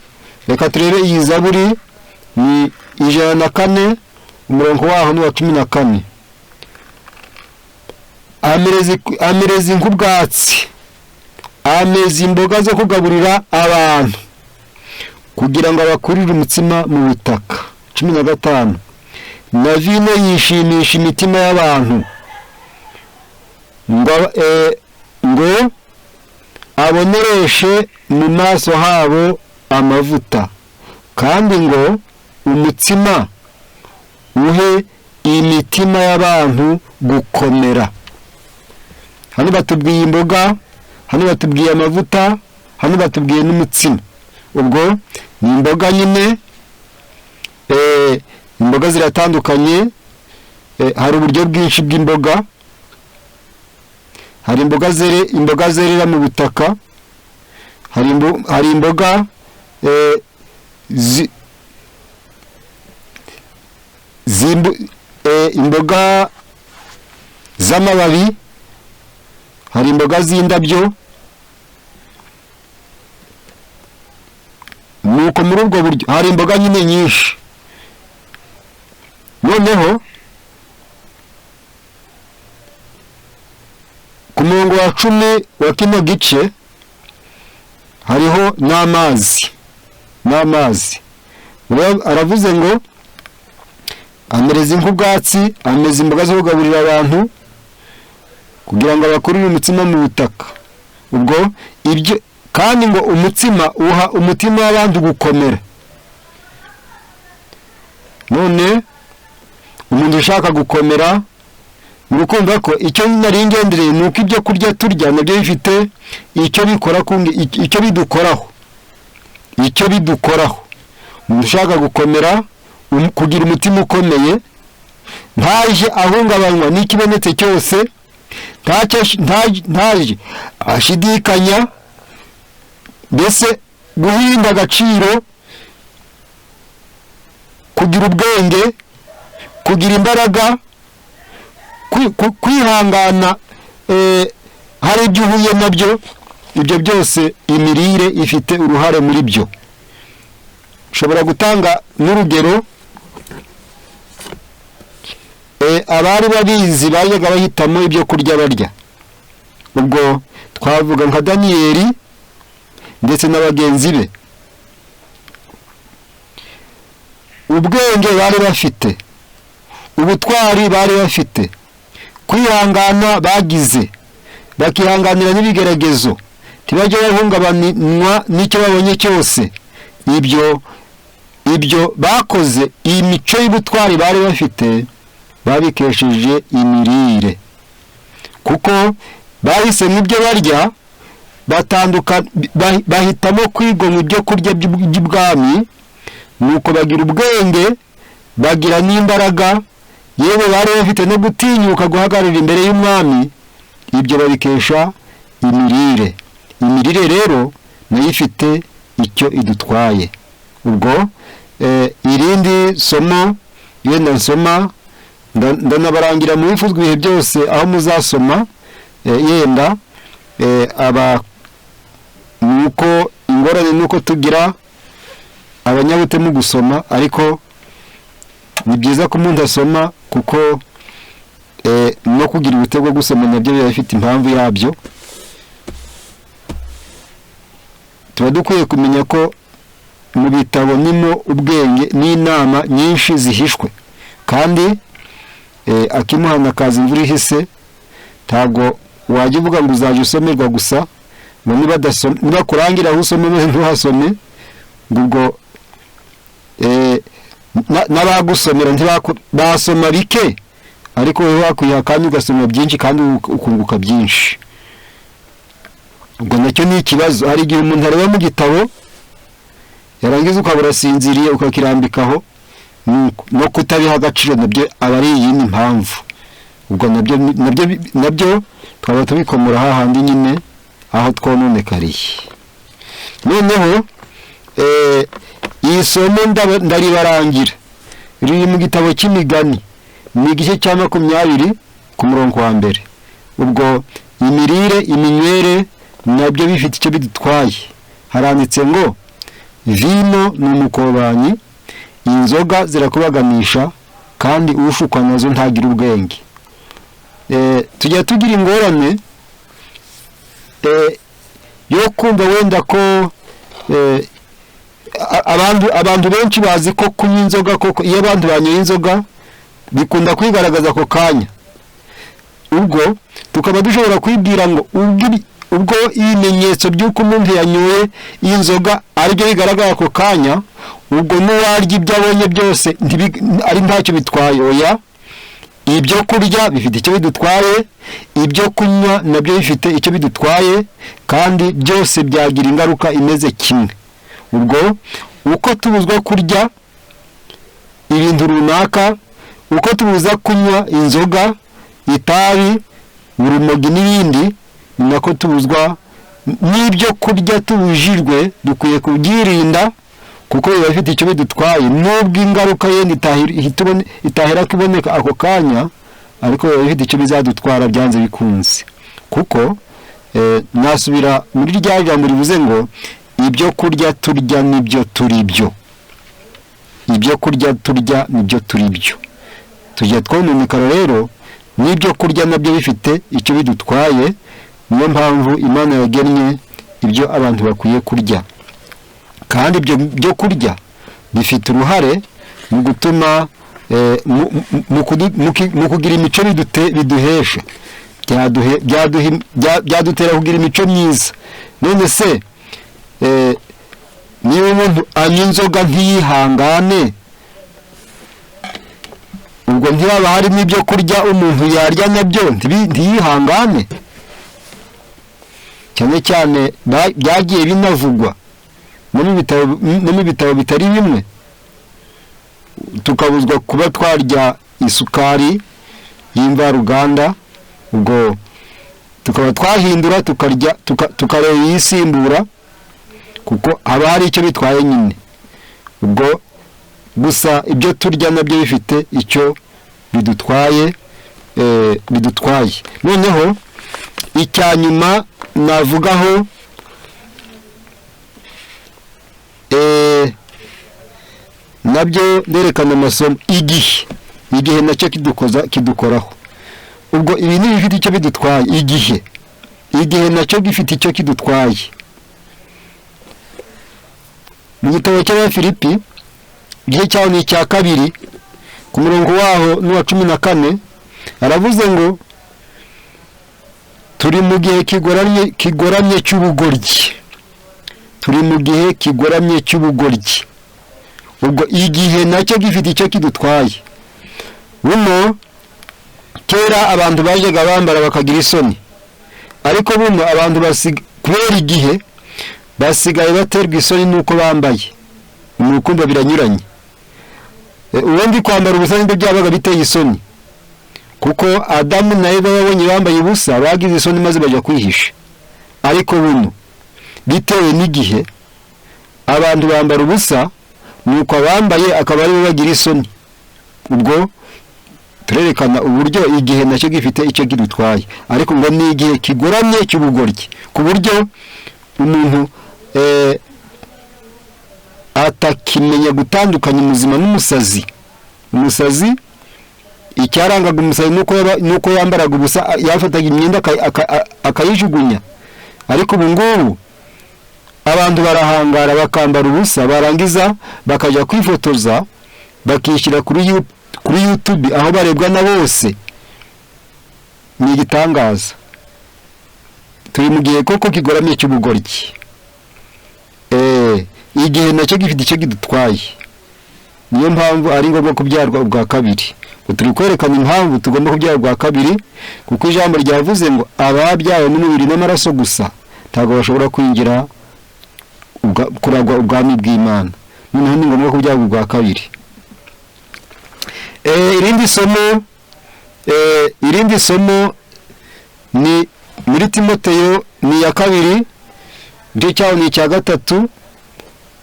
reka turebe iyi Zaburi ni 104 umurongo waho ni wa 14. Amereza nk'ubwatsi, ameza imboga zo kugaburira abantu, kugira ngo abakurire umutsima mu butaka. 15. Na vino yishimisha imitima y'abantu, ngo abonereshe mu maso habo amavuta, kandi ngo umutsima uhe imitima y'abantu gukomera. Hano batubwiye imboga, hano batubwiye amavuta, hano batubwiye n'umutsima. Ubwo ni imboga nyine, imboga ziratandukanye. Hari uburyo bwinshi bw'imboga. Hari imboga zerera mu butaka, hari imboga imboga z'amababi, hari imboga z'indabyo. Nuko muri ubwo buryo hari imboga nyine nyinshi. Noneho ku murongo wa 10 wa kino gice hariho n'amazi. Aravuze ngo amereza nk'ubwatsi, ameza imboga zo kugaburira abantu kugira ngo abakurire umutsima mu butaka. Ubwo ibyo kandi ngo umutsima uha umutima w'abandi gukomera. None umuntu ushaka gukomera urukumva ko icyo nari ngendereye nuko ibyo kurya turya nabyo bifite icyo bikora icyo bidukoraho. Umuntu ushaka gukomera, kugira umutima ukomeye, ntaje ahungabanywa n'ikibonetse cyose, ntaje ashidikanya, mbese guhinda agaciro, kugira ubwenge, kugira imbaraga, kwihangana hari ibyo uhuye nabyo. Ibyo byose imirire ifite uruhare muri byo. Ushobora gutanga n'urugero, abari babizi bajyaga bahitamo ibyo kurya barya. Ubwo twavuga nka Daniyeli ndetse n'abagenzi be. Ubwenge bari bafite, ubutwari bari bafite, kwihangana bagize, bakihanganira n'ibigeragezo, ntibajye bahungabanywa n'icyo babonye cyose. Ibyo bakoze, iyi mico y'ubutwari bari bafite babikesheje imirire, kuko bahise n'ibyo barya bahitamo kwigomwa ibyo kurya by'ubwami. Nuko bagira ubwenge, bagira n'imbaraga, yewe bari bafite no gutinyuka guhagarara imbere y'umwami. Ibyo babikesha imirire. Imirire rero nayo ifite icyo idutwaye. Ubwo irindi somo yenda nsoma, ndanabarangira mu bifuzwa ibihe byose aho muzasoma, yenda nuko ingorane nuko tugira abanyabute mu gusoma, ariko ni byiza ko umuntu asoma, kuko no kugira ubute bwo gusoma nabyo biba bifite impamvu yabyo. Tuba dukwiye kumenya ko mu bitabo nimo ubwenge n'inama nyinshi zihishwe, kandi akimuhana kazi imvura ihise. Ntabwo wajya uvuga ngo uzaje usomerwa gusa, ngo niba kurangira aho usome ntuhasome, ubwo n'abagusomera basoma bike, ariko wowe wakwiha kandi ugasoma byinshi kandi ukunguka byinshi. Ubwo nacyo ni ikibazo. Hari igihe umuntu areba mu gitabo yarangiza ukabura asinziriye ukakirambikaho, no kutabiha agaciro nabyo aba ari iyindi mpamvu. Ubwo nabyo twaba tubikomora hahandi nyine aho twononekariye. Noneho iyi somo ndaribarangira, riri mu gitabo cy'imigani, ni igice cya 20 ku murongo wa mbere. Ubwo imirire, iminywere nabyo bifite icyo bidutwaye. Haranditse ngo vino ni umukobanyi, inzoga zirakubaganisha, kandi ushukwa nazo ntagira ubwenge. Tujya tugira ingorane yo kumva wenda ko abantu benshi bazi ko kunywa inzoga, koko iyo abantu banyoye inzoga bikunda kwigaragaza ako kanya. Ubwo tukaba dushobora kwibwira ngo ubwo ibimenyetso by'uko umuntu yanyoye inzoga aribyo bigaragara ako kanya, ubwo n'uwarya ibyo abonye byose ari ntacyo bitwaye. Oya, ibyo kurya bifite icyo bidutwaye, ibyo kunywa nabyo bifite icyo bidutwaye, kandi byose byagira ingaruka imeze kimwe. Ubwo uko tubuzwa kurya ibintu runaka, uko tubuza kunywa inzoga, itabi, urumogi n'ibindi, ni nako tubuzwa n'ibyo kurya tubujijwe dukwiye kubyirinda kuko biba bifite icyo bidutwaye, nubwo ingaruka yenda itahera kuboneka ako kanya, ariko biba bifite icyo bizadutwara byanze bikunze. Kuko nasubira muri rya jambo rivuze ngo ibyo kurya turya nibyo turi byo, ibyo kurya turya nibyo turi byo. Tujya twononekara rero n'ibyo kurya nabyo bifite icyo bidutwaye. Niyo mpamvu Imana yagennye ibyo abantu bakwiye kurya, kandi ibyo byo kurya bifite uruhare mu gutuma mu kugira imico biduhesha, byadutera kugira imico myiza. None se niba umuntu anywa inzoga ntiyihangane, ubwo ntihaba harimo ibyo kurya umuntu yarya nabyo ntiyihangane? Cyane cyane byagiye binavugwa no mu bitabo bitari bimwe, tukabuzwa kuba twarya isukari y'imvaruganda, ubwo tukaba twahindura tukareba iyisimbura, kuko haba hari icyo bitwaye nyine. Ubwo gusa ibyo turya nabyo bifite icyo bidutwaye. Noneho icya nyuma navugaho, nabyo nderekana amasomo, igihe nacyo kidukoraho. Ubwo ibi ni bifite icyo bidutwaye, igihe nacyo gifite icyo kidutwaye. Mu gitabo cy'Abafilipi igihe cyaho ni icya 2 ku murongo waho n'uwa 14 aravuze ngo turi mu gihe kigoramye cy'ubugoryi, turi mu gihe kigoramye cy'ubugoryi. Ubwo igihe nacyo gifite icyo kidutwaye. Buno kera abantu bajyaga bambara bakagira isoni, ariko buno abantu kubera igihe basigaye baterwa isoni nuko bambaye, mu rukundo biranyuranye. Ubundi kwambara ubusa nibyo byabaga biteye isoni, kuko Adamu na Eva babonye bambaye ubusa bagize isoni maze bajya kwihisha. Ariko buno bitewe n'igihe abantu bambara ubusa, nuko abambaye akaba ari bo bagira isoni. Ubwo turerekana uburyo igihe nacyo gifite icyo kidutwaye, ariko ngo ni igihe kigoramye cy'ubugoryi, ku buryo umuntu atakimenya gutandukanya umuzima n'umusazi. Umusazi icyarangaga umusazi nuko yambaraga ubusa, yafataga imyenda akayijugunya. Ariko ubu ngubu abantu barahangara bakambara ubusa, barangiza bakajya kwifotoza bakishyira kuri YouTube aho barebwa na bose. Ni igitangaza. Turi mu gihe koko kigoramye cy'ubugoryi. Igihe nacyo gifite icyo kidutwaye. Niyo mpamvu ari ngombwa kubyarwa ubwa kabiri. Turi kwerekana impamvu tugomba kubyarwa ubwa kabiri, kuko ijambo ryavuze ngo ababyawe n'umubiri n'amaraso gusa ntabwo bashobora kwinjira kuragwa ubwami bw'Imana. Noneho ni ngombwa kubyarwa ubwa kabiri. Irindi somo ni muri Timoteyo ni ya 2 igice cyaho ni icya 3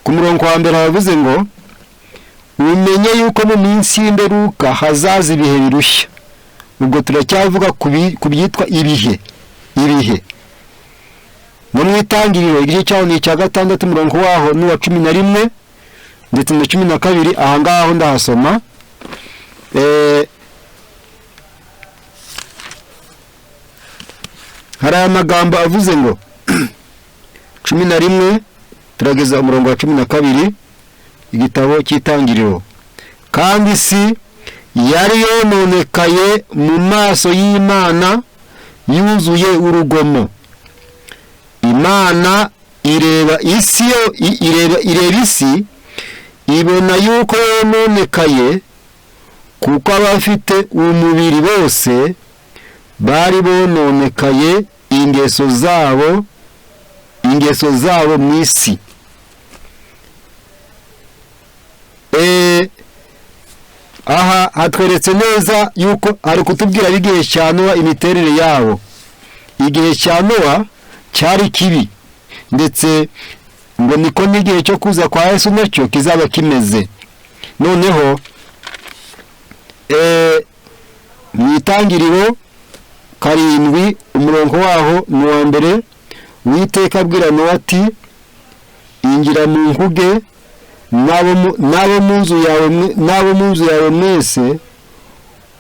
ku murongo wa mbere havuze ngo umenye yuko mu minsi y'imperuka hazaza ibihe birushya. Ubwo turacyavuga kubyitwa ibihe. Mu itangiriro igice cyaho ni icya 6 umurongo waho n'uwa 11 ndetse na 12. Aha ngaho ndahasoma. Hari amagambo avuze ngo 11 turageza umurongo wa 12 igitabo cy'itangiriro. Kandi si yari yononekaye mu maso y'Imana, yuzuye urugomo. Imana ireba isi ibona yuko yononekaye, kuko abafite umubiri bose bari bononekaye ingeso zabo mu isi. Aha hatweretse neza yuko ari kutubwira igihe cya Nowa, imiterere yabo. Igihe cya Nowa cyari kibi, ndetse ngo niko n'igihe cyo kuza kwa Yesu nacyo kizaba kimeze. Noneho mu Itangiriro 7 umurongo waho ni wa mbere, Uwiteka abwira Nowa ati injira mu nkuge nabo mu nzu yawe mwese,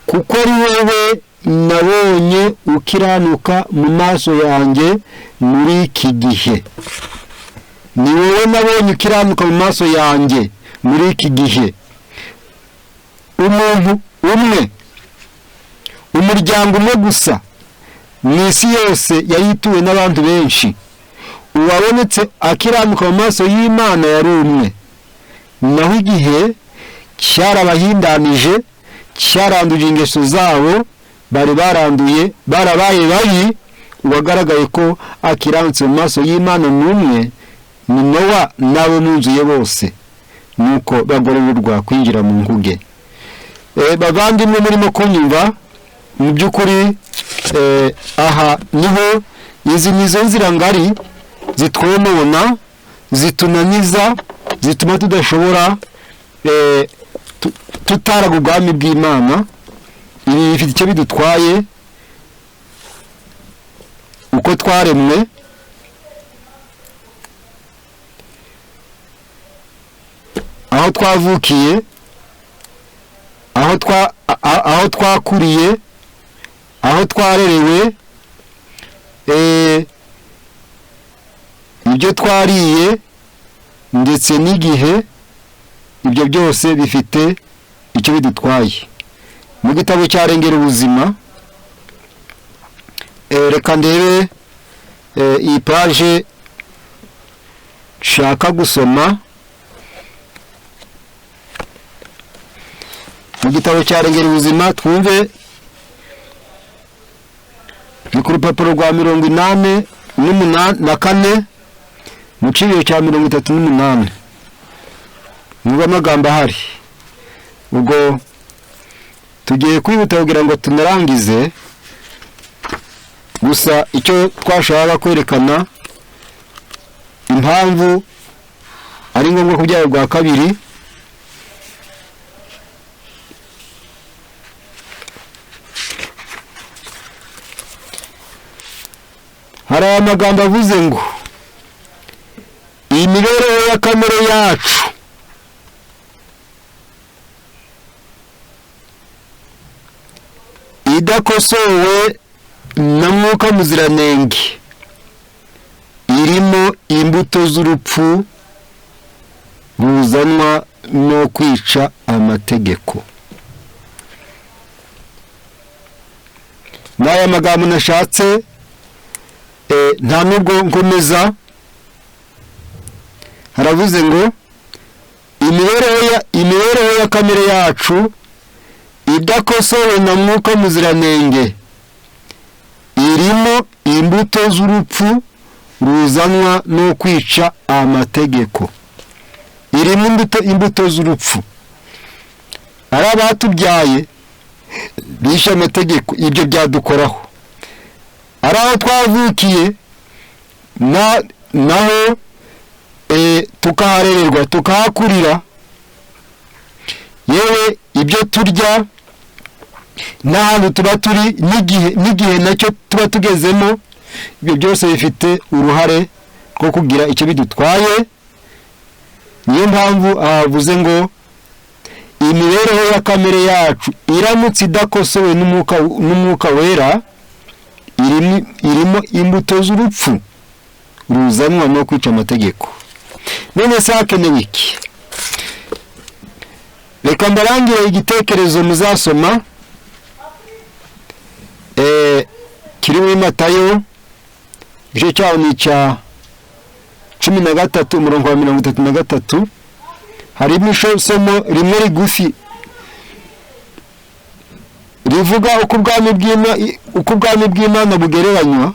kuko ari wowe nabonye ukiranuka mu maso yanjye muri iki gihe. Ni wowe nabonye ukiranuka mu maso yanjye muri iki gihe. Umuntu umwe, umuryango umwe gusa mu isi yose yari ituwe n'abantu benshi, uwabonetse akiranuka mu maso y'Imana yari umwe. Naho igihe cyarabahindanije, cyaranduje ingeso zabo, bari baranduye, barabaye babi, uwagaragaye ko akiranutse mu maso y'Imana n'umwe ni Nowa n'abo mu nzu ye bose, nuko bagororerwa kwinjira mu nkuge. Bavandimwe murimo kunyumva, mu by'ukuri aha niho izi nizo nzira ngari zitwonona, zitunaniza, zituma tudashobora tutaraga ubwami bw'Imana. Ibi bifite icyo bidutwaye uko twaremwe, aho twavukiye, aho twakuriye, aho twarerewe, ibyo twariye, ndetse n'igihe. Ibyo byose bifite icyo bidutwaye. Mu gitabo cya Rengera ubuzima, reka ndebe iyi page shaka gusoma. Mu gitabo cya Rengera ubuzima twumve, ni ku rupapuro rwa 84 mu cyiyo cya 38. Nubwo amagambo ahari, ubwo tugiye kwihuta kugira ngo tunarangize. Gusa icyo twashaka kwerekana impamvu ari ngombwa kubyara bwa kabiri. Hari amagambo avuze ngo imibereho ya kamere yacu idakosowe na Mwuka Muziranenge irimo imbuto z'urupfu ruzanwa no kwica amategeko. N'aya magambo nashatse nta nubwo nkomeza. Haravuze ngo imibereho ya kamere yacu idakosowe na Mwuka Muziranenge irimo imbuto z'urupfu ruzanwa no kwica amategeko. Irimo imbuto z'urupfu. Ari abatubyaye bishe amategeko, ibyo byadukoraho. Ari aho twavukiye naho tukaharererwa, tukahakurira, yewe ibyo turya n'ahantu tuba turi n'igihe nacyo tuba tugezemo, ibyo byose bifite uruhare rwo kugira icyo bidutwaye. Niyo mpamvu avuze ngo imibereho ya kamere yacu iramutse idakosowe n'umwuka wera irimo imbuto z'urupfu ruzanwa no kwica amategeko. None se hakenewe iki? Reka mbarangire igitekerezo muzasoma kiri muri Matayo, igice cyaho ni cya 13 umurongo wa 33. Harimo isomo rimwe rigufi rivuga uko ubwami bw'Imana bugereranywa.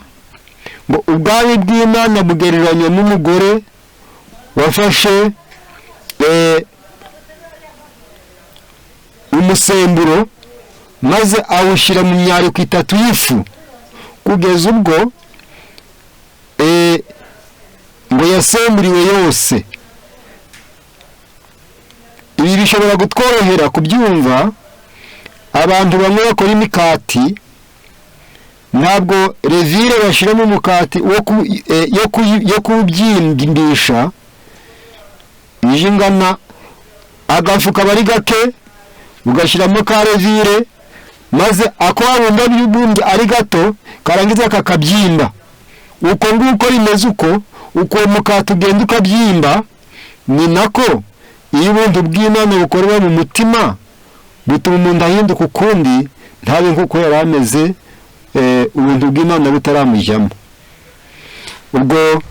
Ngo ubwami bw'Imana bugereranywa n'umugore wafashe umusemburo maze awushyira mu myariko 3 y'ifu, kugeza ubwo yasemburiwe yose. Ibi bishobora gutworohera kubyumva. Abantu bamwe bakora imikati, ntabwo revire bashiramo umukati yo kubyimbisha, bijingana agafu kabari gake ugashiramo ka revire, maze akwabunda by'ubundi ari gato karangiza kakabyimba. Uko nguko rimeze uko umukati ugenda ukabyimba, ni nako iyo ubuntu bw'Imana bukorera mu mutima butuma umuntu ahinduka ukundi, ntabe nk'uko yari ameze ubuntu bw'Imana butaramujyamo. Ubwo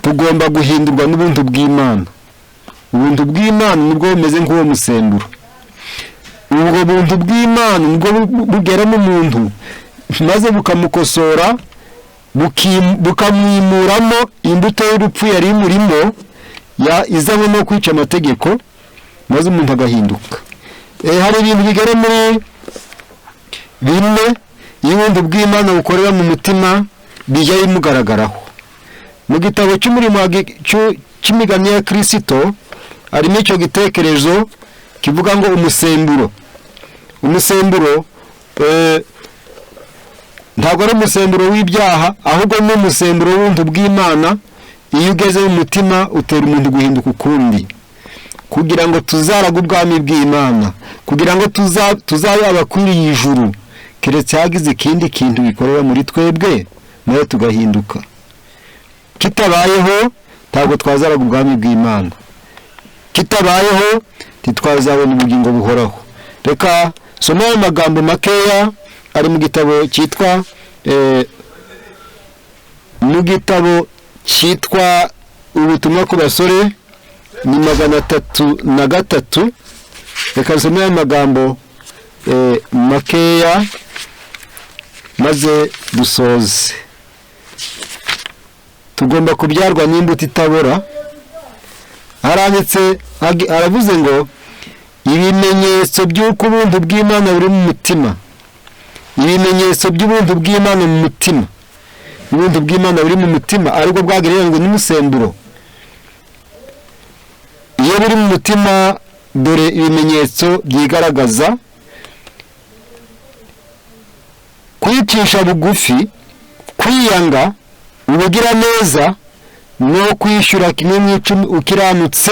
tugomba guhindurwa n'ubuntu bw'Imana. Ubuntu bw'Imana nibwo bumeze nk'uwo musemburo. Ubwo buntu bw'Imana nibwo bugera mu muntu maze bukamukosora, bukamwimuramo imbuto y'urupfu yari murimo izanywe no kwica amategeko, maze umuntu agahinduka. Hari ibintu bigera muri bimwe iyo ubuntu bw'Imana bukorera mu mutima bijya bimugaragaraho. Mu gitabo cy'umurimo cy'imigani ya Kristo harimo icyo gitekerezo kivuga ngo umusemburo ntabwo ari umusemburo w'ibyaha, ahubwo ni umusemburo w'ubuntu bw'Imana. Iyo ugeze mu mutima utera umuntu guhinduka ukundi, kugira ngo tuzaraga ubwami bw'Imana, kugira ngo tuzabe abakwiriye ijuru, keretse hagize ikindi kintu bikorera muri twebwe nayo tugahinduka. Kitabayeho ntabwo twazaraga ubwami bw'Imana, kitabayeho ntitwazabona ubugingo buhoraho. Reka soma ayo magambo makeya ari mu gitabo cyitwa ubutumwa ku basore, ni 303. Reka soma ayo magambo makeya maze dusoze. Tugomba kubyarwa n'imbuto itabora. Haranditse, aravuze ngo ibimenyetso by'uko ubuntu bw'Imana buri mu mutima. Ibimenyetso by'ubuntu bw'Imana mu mutima. Ubuntu bw'Imana buri mu mutima ariko bwagereranywe n'umusemburo. Iyo buri mu mutima, dore ibimenyetso byigaragaza: kwicisha bugufi, kwiyanga, ubugira neza, no kwishyura kimwe mu icumi ukiranutse.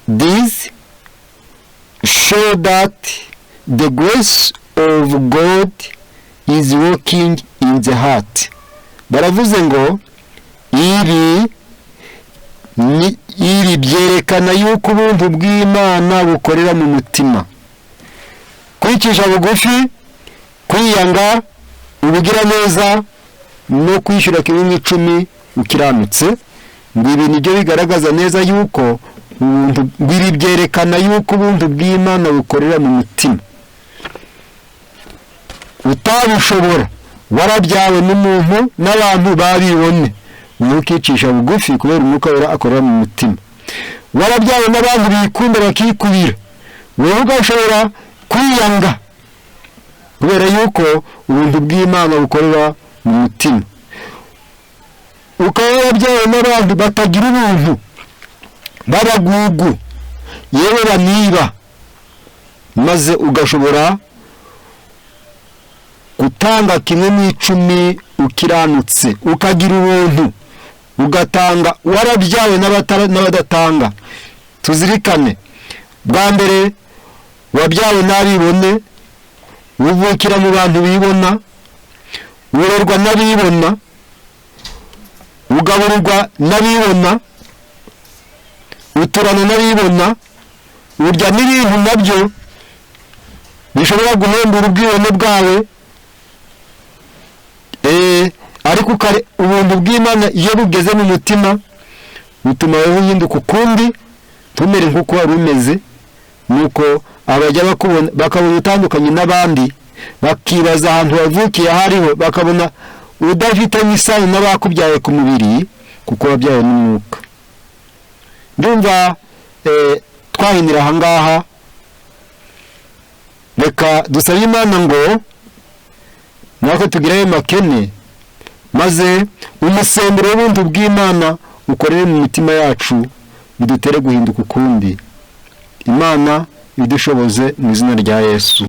These show that the grace of God is working in the heart. Baravuze ngo iri byerekana yuko ubuntu bw'Imana bukorera mu mutima. Kwicisha bugufi, kwiyanga, ubugira neza, no kwishyura kimwe mu icumi ukiranutse. Ibi nibyo bigaragaza neza yuko biri byerekana yuko ubuntu bw'Imana bukorera mu mutima. Utabishobora warabyawe n'umuntu n'abantu babibone, ukicisha bugufi kubera umwuka wera akorera mu mutima. Warabyawe n'abantu bikunda bakikubira, wowe ugashobora kwiyanga kubera yuko ubuntu bw'Imana bukorera mu mutima. Ukaba warabyawe n'abantu batagira ubuntu, b'abagugu, yewe baniba, maze ugashobora gutanga kimwe mu icumi ukiranutse, ukagira ubuntu, ugatanga. Warabyawe n'abadatanga. Tuzirikane, bwa mbere wabyawe n'abibone, uvukira mu bantu bibona, urerwa n'abibona, ugaburirwa n'abibona, uturana n'abibona, urya n'ibintu nabyo bishobora guhembura ubwibone bwawe. Ariko ubuntu bw'Imana iyo bugeze mu mutima butuma wowe uhinduka ukundi, tumere nk'uko wari umeze. Nuko abajya bakabona utandukanye n'abandi, bakibaza ahantu wavukiye hariho, bakabona udafitanye isano n'abakubyaye ku mubiri kuko wabyawe n'umwuka. Ndumva twahinira aha ngaha. Reka dusabe Imana ngo natwe tugire ayo makene maze umusemburo w'ubuntu bw'Imana ukorere mu mitima yacu, bidutere guhinduka ukundi. Imana idushoboze mu izina rya Yesu.